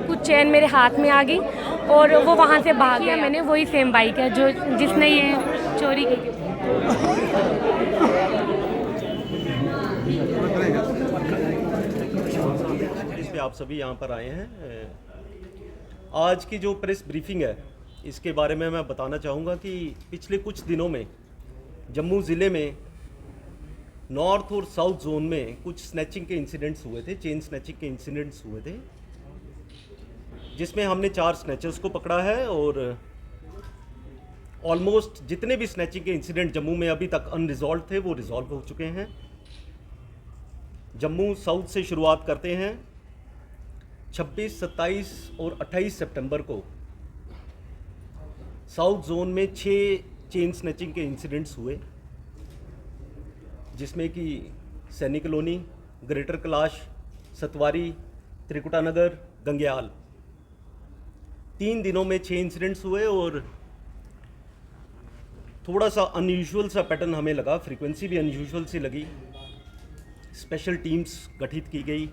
कुछ चेन मेरे हाथ में आ गई और वो वहाँ से भाग गया। मैंने वही सेम बाइक है जो जिसने ये चोरी की थी। इस पे आप सभी यहाँ पर आए हैं। आज की जो प्रेस ब्रीफिंग है इसके बारे में मैं बताना चाहूँगा कि पिछले कुछ दिनों में जम्मू ज़िले में नॉर्थ और साउथ जोन में कुछ स्नैचिंग के इंसिडेंट्स हुए थे, चेन स्नैचिंग के इंसिडेंट्स हुए थे, जिसमें हमने 4 स्नैचर्स को पकड़ा है और ऑलमोस्ट जितने भी स्नैचिंग के इंसिडेंट जम्मू में अभी तक अनरिजॉल्व थे वो रिजॉल्व हो चुके हैं। जम्मू साउथ से शुरुआत करते हैं। 26, 27 और 28 सितंबर को साउथ जोन में 6 चेन स्नैचिंग के इंसिडेंट्स हुए, जिसमें कि सैनिक कॉलोनी, ग्रेटर कैलाश, सतवारी, त्रिकुटा नगर, गंग्याल। 3 दिनों में 6 इंसिडेंट्स हुए और थोड़ा सा अनयूजुअल सा पैटर्न हमें लगा, फ्रीक्वेंसी भी अनयूजुअल सी लगी। स्पेशल टीम्स गठित की गई,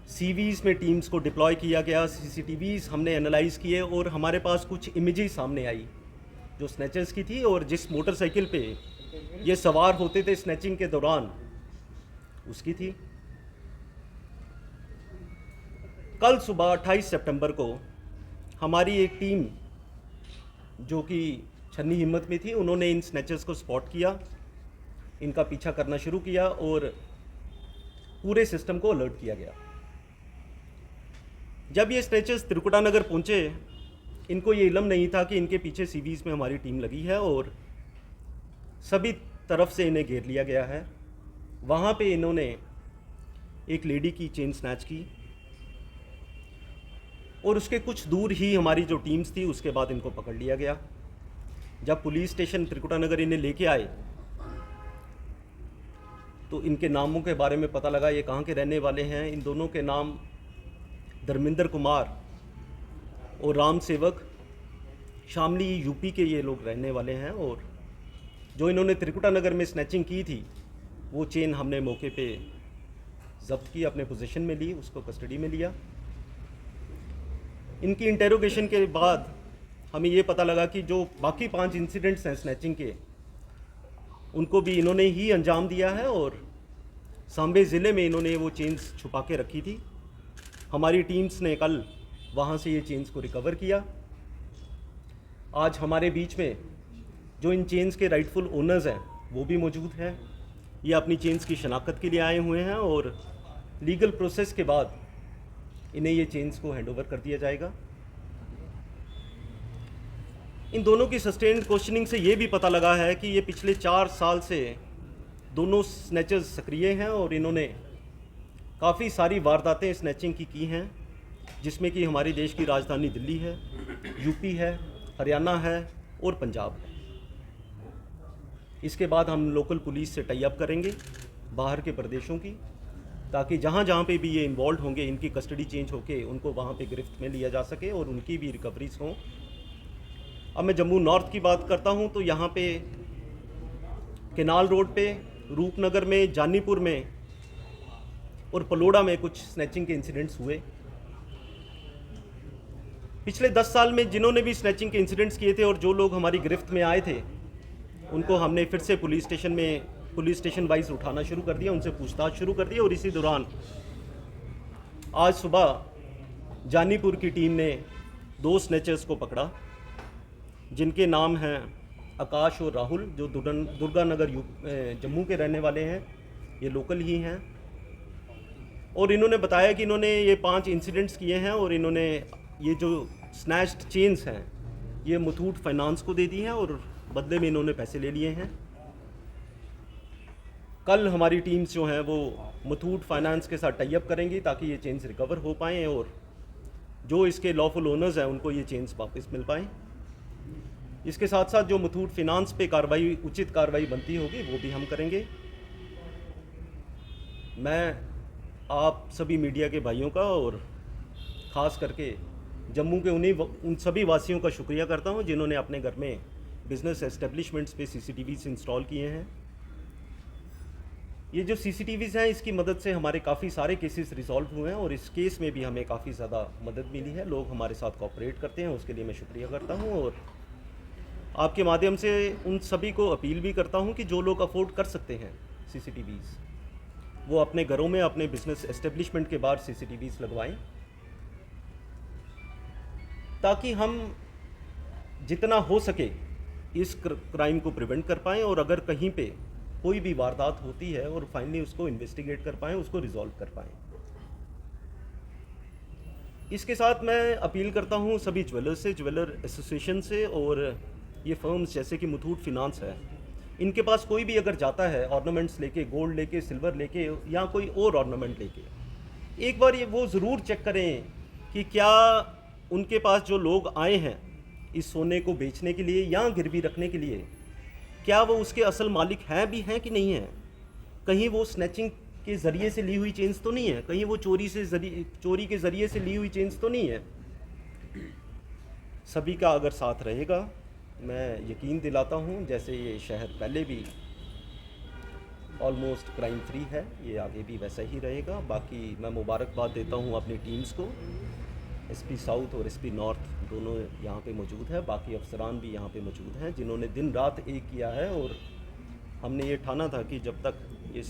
सीवीज़ में टीम्स को डिप्लॉय किया गया, सीसीटीवीज़ हमने एनालाइज़ किए और हमारे पास कुछ इमेजेस सामने आई जो स्नैचर्स की थी और जिस मोटरसाइकिल पे ये सवार होते थे स्नैचिंग के दौरान उसकी थी। कल सुबह 28 सितंबर को हमारी एक टीम जो कि छन्नी हिम्मत में थी, उन्होंने इन स्नैचर्स को स्पॉट किया, इनका पीछा करना शुरू किया और पूरे सिस्टम को अलर्ट किया गया। जब ये स्नैचर्स त्रिकुटा नगर पहुंचे, इनको ये इल्म नहीं था कि इनके पीछे सीवीज़ में हमारी टीम लगी है और सभी तरफ से इन्हें घेर लिया गया है। वहाँ पे इन्होंने एक लेडी की चेन स्नैच की और उसके कुछ दूर ही हमारी जो टीम्स थी उसके बाद इनको पकड़ लिया गया। जब पुलिस स्टेशन त्रिकुटा नगर इन्हें लेके आए तो इनके नामों के बारे में पता लगा, ये कहाँ के रहने वाले हैं। इन दोनों के नाम धर्मेंद्र कुमार और राम सेवक, शामली यूपी के ये लोग रहने वाले हैं। और जो इन्होंने त्रिकुटा नगर में स्नैचिंग की थी वो चेन हमने मौके पे जब्त की, अपने पोजीशन में ली, उसको कस्टडी में लिया। इनकी इंटेरोगेशन के बाद हमें ये पता लगा कि जो बाकी 5 इंसिडेंट्स हैं स्नैचिंग के, उनको भी इन्होंने ही अंजाम दिया है और सांबे ज़िले में इन्होंने वो चेन्स छुपा के रखी थी। हमारी टीम्स ने कल वहाँ से ये चेन्स को रिकवर किया। आज हमारे बीच में जो इन चेन्स के राइटफुल ओनर्स हैं वो भी मौजूद हैं। ये अपनी चेन्स की शनाख्त के लिए आए हुए हैं और लीगल प्रोसेस के बाद इन्हें ये चेन्स को हैंड ओवर कर दिया जाएगा। इन दोनों की सस्टेन्ड क्वेश्चनिंग से ये भी पता लगा है कि ये पिछले 4 साल से दोनों स्नैचर्स सक्रिय हैं और इन्होंने काफ़ी सारी वारदातें स्नैचिंग की हैं, जिसमें कि हमारे देश की राजधानी दिल्ली है, यूपी है, हरियाणा है और पंजाब है। इसके बाद हम लोकल पुलिस से टाई अप करेंगे बाहर के प्रदेशों की, ताकि जहाँ जहाँ पे भी ये इन्वॉल्व होंगे इनकी कस्टडी चेंज होके उनको वहाँ पे गिरफ्त में लिया जा सके और उनकी भी रिकवरीज हों। अब मैं जम्मू नॉर्थ की बात करता हूँ तो यहाँ पे केनाल रोड पे, रूपनगर में, जानीपुर में और पलोड़ा में कुछ स्नैचिंग के इंसिडेंट्स हुए। पिछले 10 साल में जिन्होंने भी स्नैचिंग के इंसिडेंट्स किए थे और जो लोग हमारी गिरफ्त में आए थे उनको हमने फिर से पुलिस स्टेशन वाइज उठाना शुरू कर दिया, उनसे पूछताछ शुरू कर दी। और इसी दौरान आज सुबह जानीपुर की टीम ने 2 स्नैचर्स को पकड़ा, जिनके नाम हैं आकाश और राहुल, जो दुर्गा नगर जम्मू के रहने वाले हैं, ये लोकल ही हैं। और इन्होंने बताया कि इन्होंने ये 5 इंसिडेंट्स किए हैं और इन्होंने ये जो स्नैच्ड चेन्स हैं ये मुथूट फाइनेंस को दे दी हैं और बदले में इन्होंने पैसे ले लिए हैं। कल हमारी टीम्स जो हैं वो मुथूट फाइनेंस के साथ टाई अप करेंगी ताकि ये चेन्स रिकवर हो पाएँ और जो इसके लॉफुल ओनर्स हैं उनको ये चेन्स वापस मिल पाएँ। इसके साथ साथ जो मुथूट फाइनेंस पे उचित कार्रवाई बनती होगी वो भी हम करेंगे। मैं आप सभी मीडिया के भाइयों का और ख़ास करके जम्मू के उन सभी वासियों का शुक्रिया करता हूं जिन्होंने अपने घर में बिज़नेस एस्टेब्लिशमेंट्स पे सीसीटीवीज़ इंस्टॉल किए हैं। ये जो CCTVs हैं इसकी मदद से हमारे काफ़ी सारे केसेस रिजॉल्व हुए हैं और इस केस में भी हमें काफ़ी ज़्यादा मदद मिली है। लोग हमारे साथ कोऑपरेट करते हैं, उसके लिए मैं शुक्रिया करता हूँ। और आपके माध्यम से उन सभी को अपील भी करता हूँ कि जो लोग अफोर्ड कर सकते हैं CCTVs, वो अपने घरों में अपने बिजनेस एस्टेब्लिशमेंट के बाहर CCTVs लगवाएं, ताकि हम जितना हो सके इस क्राइम को प्रिवेंट कर पाएँ और अगर कहीं पे कोई भी वारदात होती है और फाइनली उसको इन्वेस्टिगेट कर पाएँ, उसको रिजॉल्व कर पाएँ। इसके साथ मैं अपील करता हूँ सभी ज्वेलर्स से, ज्वेलर एसोसिएशन से, और ये फर्म्स जैसे कि मुथूट फिनांस है, इनके पास कोई भी अगर जाता है ऑर्नामेंट्स लेके, गोल्ड लेके, सिल्वर लेके या कोई और ऑर्नामेंट लेके, एक बार ये वो ज़रूर चेक करें कि क्या उनके पास जो लोग आए हैं इस सोने को बेचने के लिए या गिरवी रखने के लिए, क्या वो उसके असल मालिक हैं भी हैं कि नहीं हैं। कहीं वो स्नैचिंग के ज़रिए से ली हुई चेन्स तो नहीं है, कहीं वो चोरी के ज़रिए से ली हुई चेन्स तो नहीं है। सभी का अगर साथ रहेगा, मैं यकीन दिलाता हूँ जैसे ये शहर पहले भी ऑलमोस्ट क्राइम फ्री है, ये आगे भी वैसा ही रहेगा। बाकी मैं मुबारकबाद देता हूँ अपनी टीम्स को, SP साउथ और SP नॉर्थ दोनों यहाँ पे मौजूद है, बाकी अफसरान भी यहाँ पे मौजूद हैं जिन्होंने दिन रात एक किया है। और हमने ये ठाना था कि जब तक ये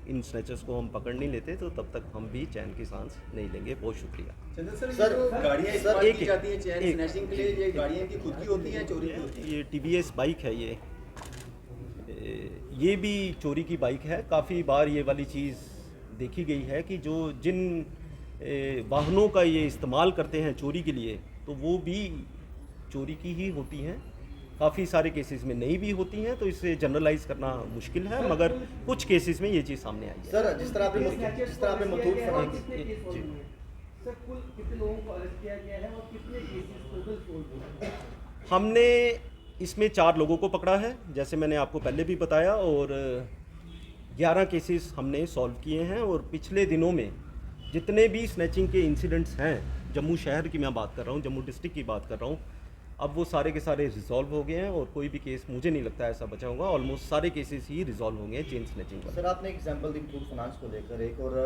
इन स्नैचर्स को हम पकड़ नहीं लेते तो तब तक हम भी चैन की सांस नहीं लेंगे। बहुत शुक्रिया। सर गाड़ियाँ सर की जाती हैं चैन स्नैचिंग के लिए, ये गाड़ियाँ की खुद की होती हैं, चोरी की होती हैं? ये TVS बाइक है, ये भी चोरी की बाइक है। काफ़ी बार ये वाली चीज़ देखी गई है कि जो जिन वाहनों का ये इस्तेमाल करते हैं चोरी के लिए, तो वो भी चोरी की ही होती हैं। काफ़ी सारे केसेस में नहीं भी होती हैं, तो इसे जनरलाइज करना मुश्किल है, मगर कुछ केसेस में ये चीज़ सामने आई है। सर जिस तरह आपने मुथूट फाइनेंस, सर कुल कितने लोगों को अरेस्ट किया गया है और कितने केसेस टोटल सोल्व हुए? हमने इसमें 4 लोगों को पकड़ा है, जैसे मैंने आपको पहले भी बताया, और 11 केसेस हमने सॉल्व किए हैं। और पिछले दिनों में जितने भी स्नैचिंग के इंसिडेंट्स हैं, जम्मू शहर की मैं बात कर रहा हूँ, जम्मू डिस्ट्रिक्ट की बात कर रहा हूँ, अब वो सारे के सारे रिजॉल्व हो गए हैं और कोई भी केस मुझे नहीं लगता ऐसा बचा होगा। ऑलमोस्ट सारे केसेस ही रिजॉल्व होंगे हैं चेन स्नैचिंग का। सर आपने एक एग्जांपल दी मुथूट फाइनेंस को लेकर एक, और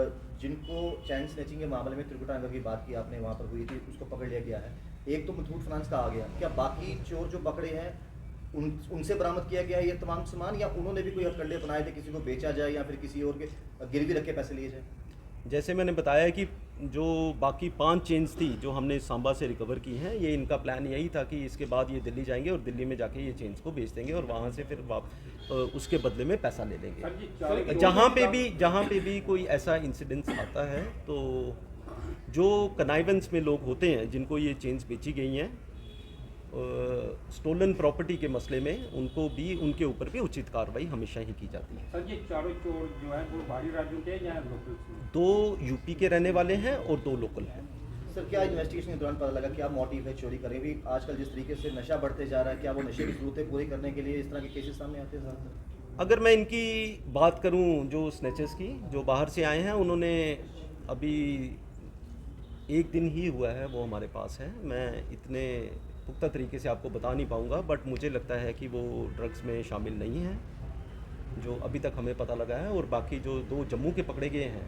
जिनको चैन स्नैचिंग के मामले में त्रिकुटानगर की बात की आपने, वहाँ पर हुई थी, उसको पकड़ लिया गया है। एक तो मुथूट फाइनेंस का आ गया, क्या बाकी चोर जो पकड़े हैं उनसे बरामद किया गया है ये तमाम सामान, या उन्होंने भी कोई हथकंडे बनाए थे, किसी को बेचा जाए या फिर किसी और के गिरवी रख के पैसे लिए जाए? जैसे मैंने बताया कि जो बाकी 5 चेन्स थी जो हमने सांबा से रिकवर की हैं, ये इनका प्लान यही था कि इसके बाद ये दिल्ली जाएंगे और दिल्ली में जाके ये चेन्स को बेच देंगे और वहाँ से फिर उसके बदले में पैसा ले लेंगे। जहाँ पे भी कोई ऐसा इंसिडेंस आता है, तो जो कनाइवेंस में लोग होते हैं जिनको ये चेन्स बेची गई हैं, स्टोलन प्रॉपर्टी के मसले में उनको भी, उनके ऊपर भी उचित कार्रवाई हमेशा ही की जाती है। सर ये चारों चोर जो है वो बाहरी राज्यों के या लोकल? 2 यूपी के रहने वाले हैं और 2 लोकल हैं। सर क्या इन्वेस्टिगेशन के दौरान पता लगा क्या मोटिव है चोरी करने भी? आजकल जिस तरीके से नशा बढ़ते जा रहा है, क्या वो नशे की जरूरतें पूरी करने के लिए इस तरह के केसेस सामने आते हैं ज़्यादातर? अगर मैं इनकी बात करूं, जो स्नैचर्स की, जो बाहर से आए हैं, उन्होंने अभी 1 दिन ही हुआ है वो हमारे पास है। मैं इतने पुख्ता तरीके से आपको बता नहीं पाऊंगा, बट मुझे लगता है कि वो ड्रग्स में शामिल नहीं हैं, जो अभी तक हमें पता लगा है। और बाकी जो 2 जम्मू के पकड़े गए हैं,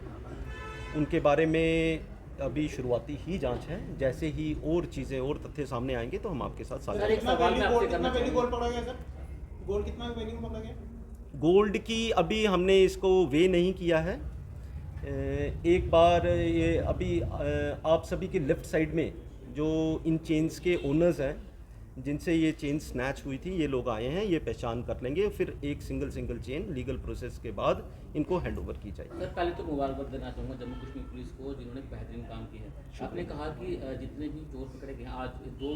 उनके बारे में अभी शुरुआती ही जांच है। जैसे ही और चीज़ें और तथ्य सामने आएंगे तो हम आपके साथ साझा करेंगे। गोल्ड की अभी हमने इसको वे नहीं किया है। एक बार ये अभी आप सभी के लेफ़्ट साइड में जो इन चेन्स के ओनर्स हैं जिनसे ये चेन स्नैच हुई थी, ये लोग आए हैं, ये पहचान कर लेंगे, फिर एक सिंगल चेन लीगल प्रोसेस के बाद इनको हैंड ओवर की जाएगी। सर पहले तो मुबारकबाद देना चाहूँगा जम्मू कश्मीर पुलिस को जिन्होंने बेहतरीन काम किया है। आपने कहा कि जितने भी चोर पकड़े गए हैं, आज 2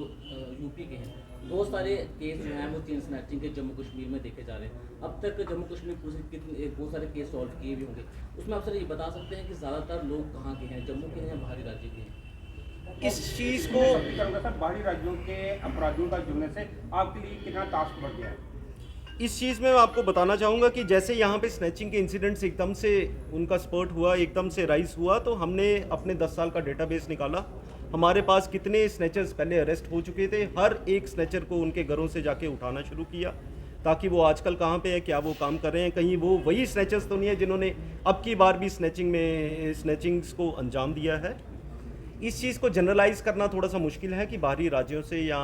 यूपी के हैं, बहुत सारे केस जो हैं वो चेन स्नैचिंग के जम्मू कश्मीर में देखे जा रहे हैं। अब तक जम्मू कश्मीर पुलिस कितने बहुत सारे केस सॉल्व किए भी होंगे, उसमें आप सर ये बता सकते हैं कि ज़्यादातर लोग कहाँ के हैं, जम्मू के हैं या बाहरी राज्य के हैं? इस चीज़ को सर बाहरी राज्यों के अपराधियों का जुड़ने से आपके लिए कितना टास्क बढ़ गया है? इस चीज़ में मैं आपको बताना चाहूँगा कि जैसे यहाँ पे स्नैचिंग के इंसिडेंट्स एकदम से उनका स्पर्ट हुआ, एकदम से राइज हुआ, तो हमने अपने 10 साल का डेटाबेस निकाला। हमारे पास कितने स्नैचर्स पहले अरेस्ट हो चुके थे, हर एक स्नैचर को उनके घरों से जाके उठाना शुरू किया। ताकि वो आजकल कहाँ पे है, क्या वो काम कर रहे हैं, कहीं वो वही स्नैचर्स तो नहीं है जिन्होंने अब की बार भी स्नैचिंग्स को अंजाम दिया है। इस चीज़ को जनरलाइज करना थोड़ा सा मुश्किल है कि बाहरी राज्यों से या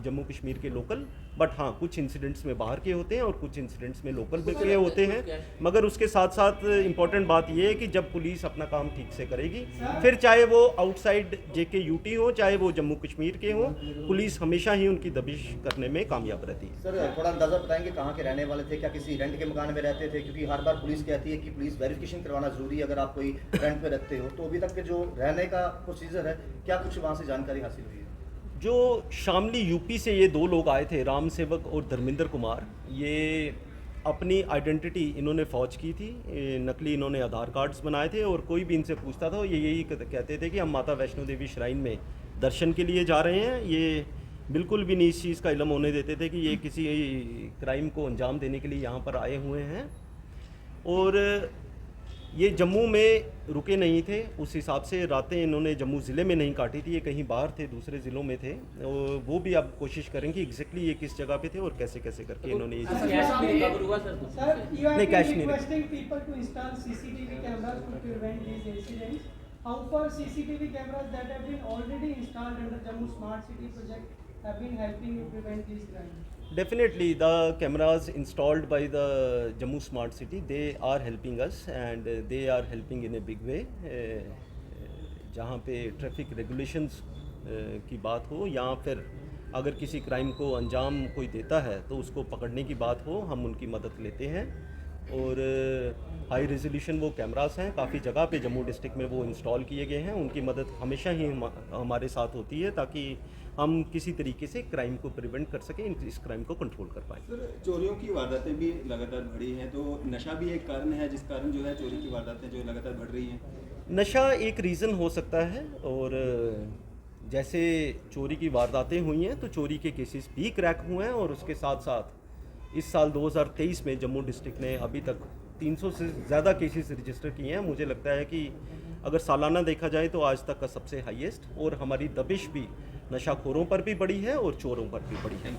जम्मू कश्मीर के लोकल, बट हाँ कुछ इंसिडेंट्स में बाहर के होते हैं और कुछ इंसिडेंट्स में लोकल के होते हैं। मगर उसके साथ साथ इम्पॉर्टेंट बात यह है कि जब पुलिस अपना काम ठीक से करेगी, फिर चाहे वो आउटसाइड जेके यूटी हो, चाहे वो जम्मू कश्मीर के हों, पुलिस हमेशा ही उनकी दबिश करने में कामयाब रहती है। सर थोड़ा अंदाजा बताएंगे कहाँ के रहने वाले थे, क्या किसी रेंट के मकान में रहते थे? क्योंकि हर बार पुलिस कहती है कि पुलिस वेरिफिकेशन करवाना जरूरी है अगर आप कोई रेंट पे रखते हो। तो अभी तक के जो रहने का प्रोसीजर है, क्या कुछ वहाँ से जानकारी हासिल हुई है? जो शामली यूपी से ये 2 लोग आए थे, राम सेवक और धर्मेंद्र कुमार, ये अपनी आइडेंटिटी इन्होंने फौज की थी, नकली इन्होंने आधार कार्ड्स बनाए थे और कोई भी इनसे पूछता था ये यही कहते थे कि हम माता वैष्णो देवी श्राइन में दर्शन के लिए जा रहे हैं। ये बिल्कुल भी नहीं इस चीज़ का इल्म होने देते थे कि ये किसी क्राइम को अंजाम देने के लिए यहाँ पर आए हुए हैं। और ये जम्मू में रुके नहीं थे, उस हिसाब से रातें इन्होंने जम्मू ज़िले में नहीं काटी थी, ये कहीं बाहर थे, दूसरे ज़िलों में थे। और वो भी अब कोशिश करेंगे एग्जैक्टली ये किस जगह पे थे और कैसे कैसे करके इन्होंने ये चीज़ कैश भी रिकवर हुआ सर? Sir, you have नहीं, been cash नहीं requesting people to install CCTV cameras to prevent these incidents. How far CCTV cameras that have been already installed under Jammu Smart City project have been helping you prevent these crimes? Definitely, the cameras installed by the Jammu Smart City, they are helping us and they are helping in a big way. जहाँ पे traffic regulations की बात हो या फिर अगर किसी crime को अंजाम कोई देता है तो उसको पकड़ने की बात हो, हम उनकी मदद लेते हैं। और हाई रेजोल्यूशन वो कैमरास हैं, काफ़ी जगह पे जम्मू डिस्ट्रिक्ट में वो इंस्टॉल किए गए हैं। उनकी मदद हमेशा ही हमारे साथ होती है ताकि हम किसी तरीके से क्राइम को प्रिवेंट कर सकें, इस क्राइम को कंट्रोल कर पाएँ। सर चोरियों की वारदातें भी लगातार बढ़ी हैं, तो नशा भी एक कारण है जिस कारण जो है चोरी की वारदातें जो लगातार बढ़ रही हैं? नशा एक रीज़न हो सकता है और जैसे चोरी की वारदातें हुई हैं तो चोरी के केसेस भी क्रैक हुए हैं। और उसके साथ साथ इस साल 2023 में जम्मू डिस्ट्रिक्ट ने अभी तक 300 से ज़्यादा केसेस रजिस्टर किए हैं। मुझे लगता है कि अगर सालाना देखा जाए तो आज तक का सबसे हाईएस्ट। और हमारी दबिश भी नशाखोरों पर भी बढ़ी है और चोरों पर भी बढ़ी है।